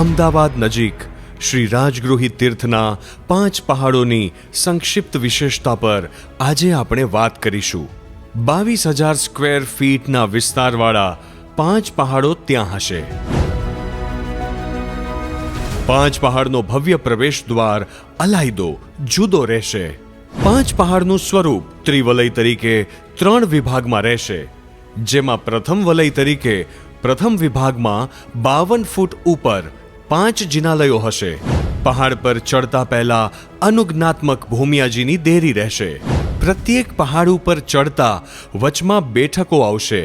અમદાવાદ નજીક શ્રી રાજગૃહી તીર્થના 5 પહાડોની સંક્ષિપ્ત વિશેષતા પર આજે આપણે વાત કરીશું. 22,000 સ્ક્વેર ફીટના વિસ્તારવાળા 5 પહાડો ત્યાં હશે. 5 પહાડનો ભવ્ય પ્રવેશ દ્વાર અલાયદો જુદો રહેશે. 5 પહાડનું સ્વરૂપ ત્રિવલય તરીકે 3 વિભાગમાં રહેશે, જેમાં પ્રથમ વલય તરીકે પ્રથમ વિભાગમાં 52 ફૂટ ઉપર 5 જિનાલયો હશે. પહાડ પર ચડતા પહેલા અનુજ્ઞાત્મક ભૂમિયાજીની દેરી રહેશે. પ્રત્યેક પહાડ ઉપર ચડતા વચમાં બેઠકો આવશે.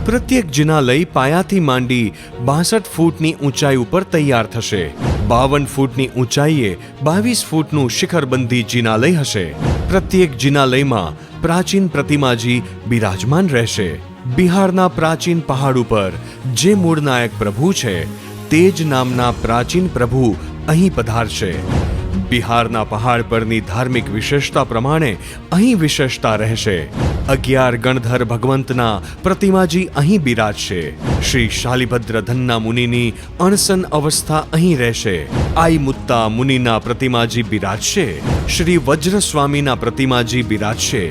પ્રત્યેક જિનાલય પાયાથી માંડી 62 ફૂટની ઊંચાઈ ઉપર તૈયાર થશે. 52 ફૂટની ઊંચાઈએ 22 ફૂટનું શિખરબંધી જિનાલય હશે. પ્રત્યેક જિનાલયમાં પ્રાચીન પ્રતિમાજી બિરાજમાન રહેશે. બિહારના પ્રાચીન પહાડ ઉપર જે મૂળ નાયક પ્રભુ છે, તે જ નામના પ્રાચીન પ્રભુ અહીં પધારશે. બિહારના પહાડ પરની ધાર્મિક વિશેષતા પ્રમાણે અહીં વિશેષતા રહેશે. 11 ગણધર ભગવંતના પ્રતિમાજી અહીં બિરાજશે. શ્રી શાલિભદ્ર ધન્ના મુનિની અણસન અવસ્થા અહીં રહેશે. આઈ મુત્તા મુનિના પ્રતિમાજી બિરાજશે. શ્રી વજ્ર સ્વામીના પ્રતિમાજી બિરાજશે.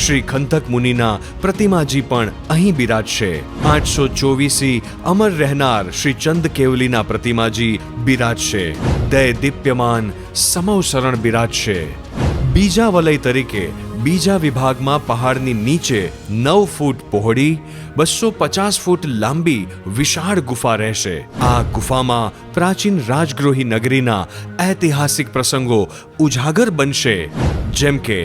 શ્રી ખંતક મુનિના પ્રતિમાજી પણ અહીં બિરાજશે. 824 અમર રહેનાર શ્રી ચંદ કેવલીના પ્રતિમાજી બિરાજશે. દય દીપ્યમાન સમવ શરણ બિરાજશે. બીજા વલય તરીકે બીજા વિભાગમાં પહાડની નીચે 9 ફૂટ પહોળી 250 ફૂટ લાંબી વિશાળ ગુફા રહેશે. આ ગુફામાં પ્રાચીન રાજગૃહી નગરીના ઐતિહાસિક પ્રસંગો ઉજાગર બનશે, જેમ કે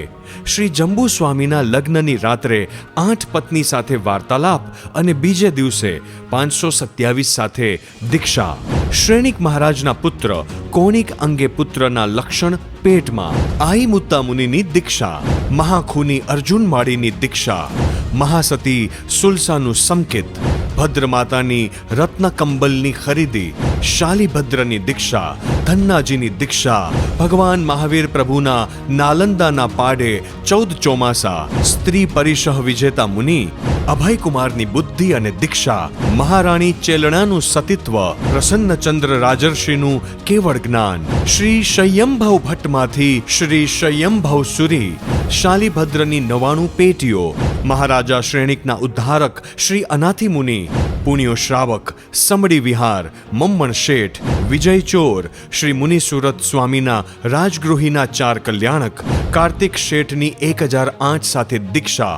શ્રી જંબુ સ્વામીના લગ્નની રાત્રે 8 પત્ની સાથે વાર્તાલાપ અને બીજે દિવસે 527 સાથે દીક્ષા. શ્રેણિક મહારાજના પુત્ર કોણિક અંગે પુત્રના લક્ષણ પેટમાં. આઈ મુત્તા મુનિની દીક્ષા. મહાખુની અર્જુન માળીની દીક્ષા. મહાસતી સુલસાનું સંકેત. ભદ્ર માતાની રત્નકંબલની ખરીદી. શાલિભદ્રની દીક્ષા. ધન્નાજીની દીક્ષા. ભગવાન મહાવીર પ્રભુના નાલંદાના પાડે 14 ચોમાસા. સ્ત્રી પરિશહ વિજેતા મુનિ અભયકુમારની બુદ્ધિ અને દીક્ષા. મહારાણી ચેલણાનું સતીત્વ. પ્રસન્નચંદ્ર રાજર્ષિનું કેવળ જ્ઞાન. શ્રી શયંભવ ભટ્ટમાંથી શ્રી શયંભવ સુરી. શાલિભદ્રની 99 પેટીઓ. મહારાજા શ્રેણિકના ઉદ્ધારક શ્રી અનાથી મુનિ. પુણ્યો શ્રાવક સમડી વિહાર. મમ્મણ શેઠ. વિજય ચોર. શ્રી મુનિ સુરત સ્વામીના રાજગૃહીના 4 કલ્યાણક. કાર્તિક શેઠની 1008 સાથે દીક્ષા.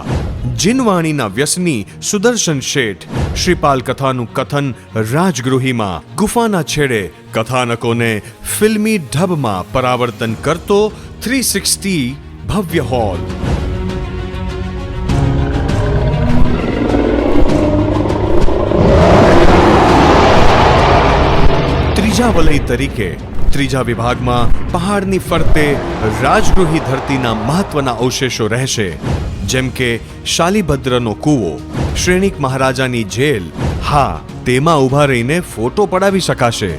જીનવાણીના વ્યસની સુદર્શન શેઠ. શ્રીપાલ કથાનું કથન રાજગૃહીમાં. ગુફાના છેડે કથાનકોને ફિલ્મી ઢબમાં પરાવર્તન કરતો 360 ભવ્ય હોલ. ત્રીજા વલય તરીકે ત્રીજા વિભાગમાં પહાડની ફરતે રાજગૃહી ધરતીના મહત્વના અવશેષો રહેશે, જેમ કે શાલિભદ્રનો કૂવો, શ્રેણિક મહારાજાની જેલ. હા, તેમાં ઊભા રહીને ફોટો પડાવી શકાશે.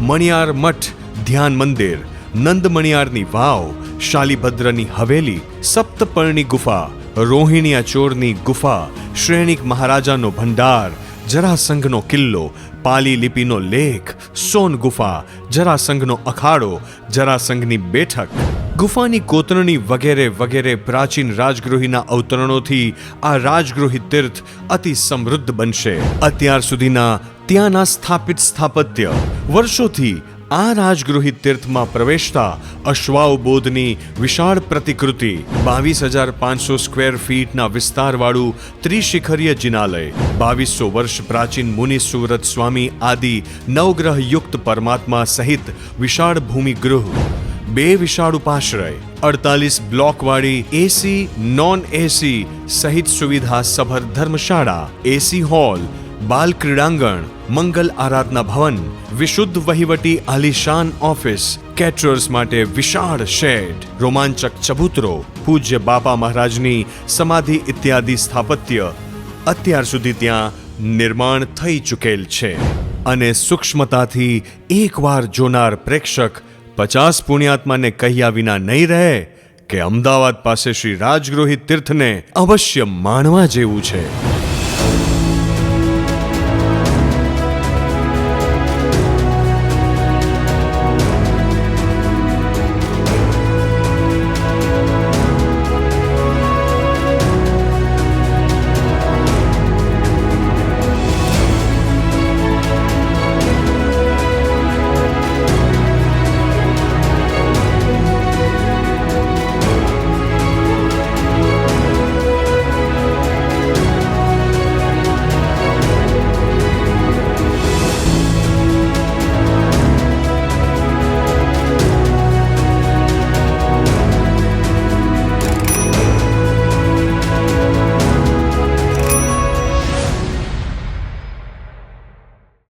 મણિયાર મઠ ધ્યાન મંદિર. નંદ મણિયારની વાવ. શાલિભદ્રની હવેલી. સપ્તપર્ણી ગુફા. રોહિણિયા ચોરની ગુફા. શ્રેણિક મહારાજાનો ભંડાર. જરાસંઘનો કિલ્લો. પાલી લિપિનો લેખ. સોન ગુફા. જરાસંઘનો અખાડો. જરાસંઘની બેઠક. ગુફાની કોતરણી વગેરે વગેરે પ્રાચીન રાજગૃહીના અવતરણોથી આ રાજગૃહી તીર્થ અતિ સમૃદ્ધ બનશે. અત્યાર સુધીના ત્યાંના સ્થાપિત સ્થાપત્ય વર્ષોથી આ રાજગૃહી તીર્થમાં પ્રવેશતા અશ્વાવબોધની વિશાળ પ્રતિકૃતિ. 22,500 સ્ક્વેર ફીટના વિસ્તારવાળું ત્રિશિખરીય જિનાલય. 2200 વર્ષ પ્રાચીન મુનિ સુરત સ્વામી આદિ નવગ્રહ યુક્ત પરમાત્મા સહિત વિશાળ ભૂમિગૃહ. 2 વિશાળ ઉપાશ્રય. 48 બ્લોકવાળી એસી નોન એસી સહિત સુવિધા સભર ધર્મશાળા. એસી હોલ. બાલ ક્રીડાંગણ. મંગલ આરાધના ભવન. વિશુદ્ધ વહીવટી આલિશાન ઓફિસ. કેટરર્સ માટે વિશાળ શેડ. રોમાંચક ચબૂતરો. પૂજ્ય બાપા મહારાજની સમાધિ ઇત્યાદિ સ્થાપત્ય અત્યાર સુધી ત્યાં નિર્માણ થઈ ચૂકેલ છે. અને સૂક્ષ્મતાથી એકવાર જોનાર પ્રેક્ષક 50 પુણ્યાત્માને કહ્યા વિના નહીં રહે કે અમદાવાદ પાસે શ્રી રાજગૃહી તીર્થને અવશ્ય માણવા જેવું છે.